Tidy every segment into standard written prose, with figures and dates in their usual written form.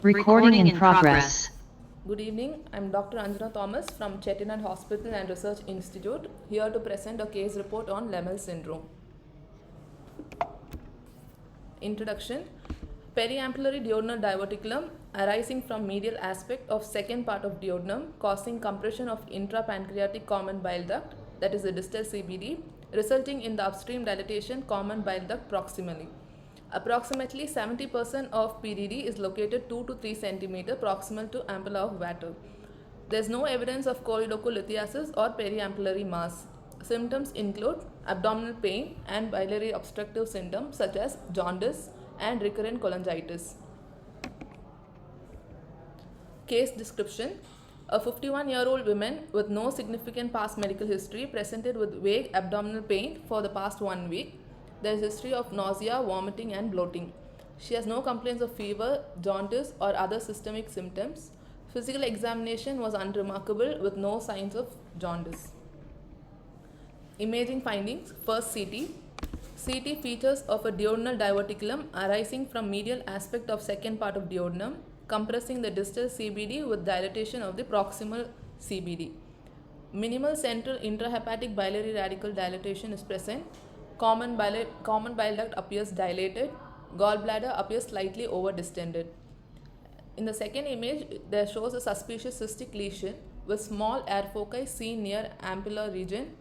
Recording in progress. Good evening, I am Dr. Anjana Thomas from Chettinad Hospital and Research Institute, here to present a case report on Lemmel syndrome. Introduction. Periampullary duodenal diverticulum arising from medial aspect of second part of duodenum, causing compression of intrapancreatic common bile duct, that is the distal CBD, resulting in the upstream dilatation common bile duct proximally. Approximately 70% of PDD is located 2 to 3 cm proximal to ampulla of Vater. There is no evidence of choledocholithesis or periampullary mass. Symptoms include abdominal pain and biliary obstructive symptoms such as jaundice and recurrent cholangitis. Case description. A 51-year-old woman with no significant past medical history presented with vague abdominal pain for the past 1 week. There is history of nausea, vomiting and bloating. She has no complaints of fever, jaundice or other systemic symptoms. Physical examination was unremarkable with no signs of jaundice. Imaging findings. First, CT. CT features of a duodenal diverticulum arising from medial aspect of second part of duodenum, compressing the distal CBD with dilatation of the proximal CBD. Minimal central intrahepatic biliary radical dilatation is present. Common bile duct appears dilated. Gallbladder appears slightly over-distended. In the second image, there shows a suspicious cystic lesion with small air foci seen near ampulla region,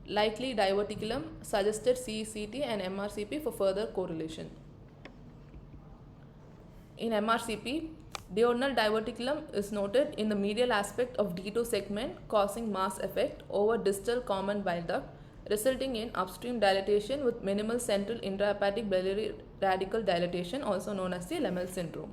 likely diverticulum, suggested CECT and MRCP for further correlation. In MRCP, duodenal diverticulum is noted in the medial aspect of D2 segment, causing mass effect over distal common bile duct, resulting in upstream dilatation with minimal central intrahepatic biliary radical dilatation, also known as the Lemmel syndrome.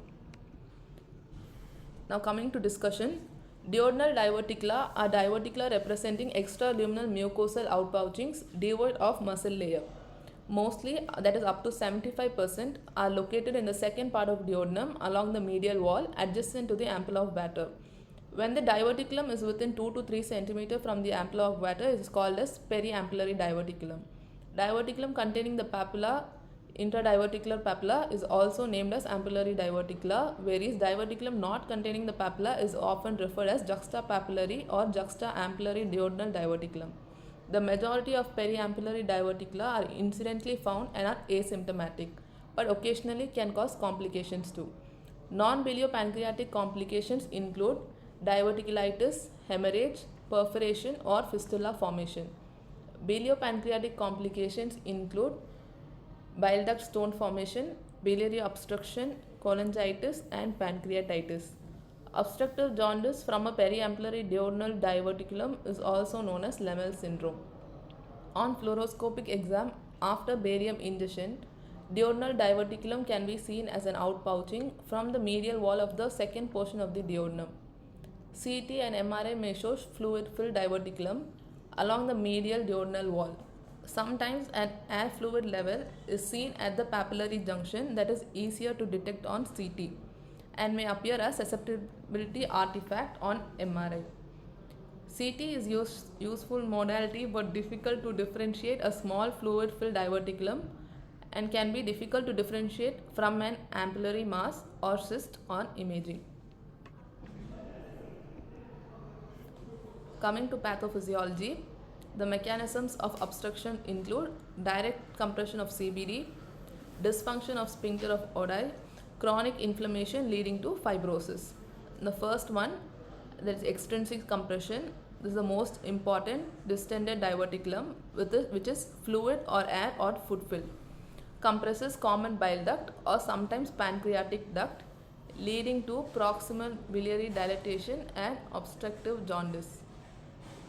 Now coming to discussion. Duodenal diverticula are diverticula representing extraluminal mucosal outpouchings devoid of muscle layer. Mostly, that is up to 75%, are located in the second part of duodenum along the medial wall adjacent to the ampulla of Vater. When the diverticulum is within 2 to 3 cm from the ampulla of Vater, it is called as periampullary diverticulum. Diverticulum containing the papilla, intradiverticular papilla, is also named as ampullary diverticula, whereas diverticulum not containing the papilla is often referred as juxtapapillary or juxtaampullary duodenal diverticulum. The majority of periampullary diverticula are incidentally found and are asymptomatic, but occasionally can cause complications too. Non-biliopancreatic complications include diverticulitis, hemorrhage, perforation or fistula formation. Biliopancreatic complications include bile duct stone formation, biliary obstruction, cholangitis and pancreatitis. Obstructive jaundice from a periampullary duodenal diverticulum is also known as Lemmel syndrome. On fluoroscopic exam after barium ingestion, duodenal diverticulum can be seen as an outpouching from the medial wall of the second portion of the duodenum. CT and MRI may show fluid-filled diverticulum along the medial duodenal wall. Sometimes an air fluid level is seen at the papillary junction that is easier to detect on CT and may appear as susceptibility artifact on MRI. CT is useful modality but difficult to differentiate a small fluid-filled diverticulum and can be difficult to differentiate from an ampullary mass or cyst on imaging. Coming to pathophysiology, the mechanisms of obstruction include direct compression of CBD, dysfunction of sphincter of Oddi, chronic inflammation leading to fibrosis. The first one, that is extrinsic compression. This is the most important distended diverticulum which is fluid or air or food filled. Compresses common bile duct or sometimes pancreatic duct, leading to proximal biliary dilatation and obstructive jaundice.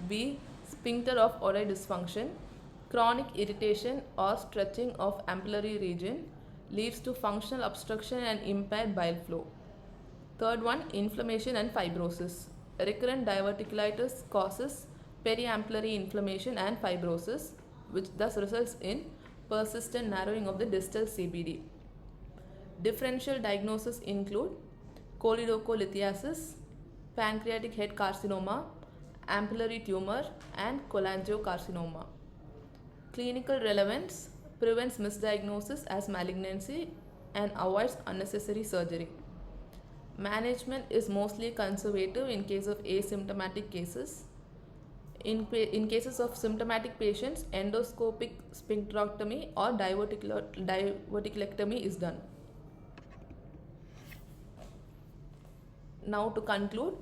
B. Sphincter of Oddi dysfunction. Chronic irritation or stretching of ampullary region leads to functional obstruction and impaired bile flow. Third one, inflammation and fibrosis. Recurrent diverticulitis causes periampullary inflammation and fibrosis, which thus results in persistent narrowing of the distal CBD. Differential diagnosis include choledocholithesis, pancreatic head carcinoma, ampullary tumor and cholangiocarcinoma. Clinical relevance: prevents misdiagnosis as malignancy and avoids unnecessary surgery. Management is mostly conservative in case of asymptomatic cases. In cases of symptomatic patients, endoscopic sphincterectomy or diverticulectomy is done. Now to conclude,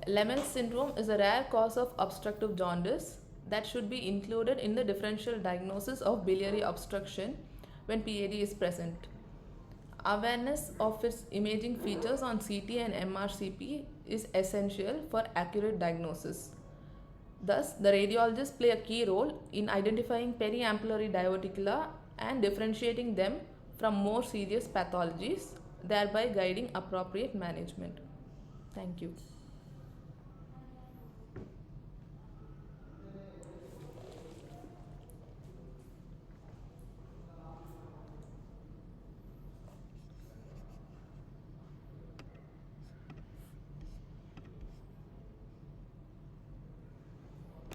Lemmel syndrome is a rare cause of obstructive jaundice that should be included in the differential diagnosis of biliary obstruction when PAD is present. Awareness of its imaging features on CT and MRCP is essential for accurate diagnosis. Thus, the radiologists play a key role in identifying periampullary diverticula and differentiating them from more serious pathologies, thereby guiding appropriate management. Thank you.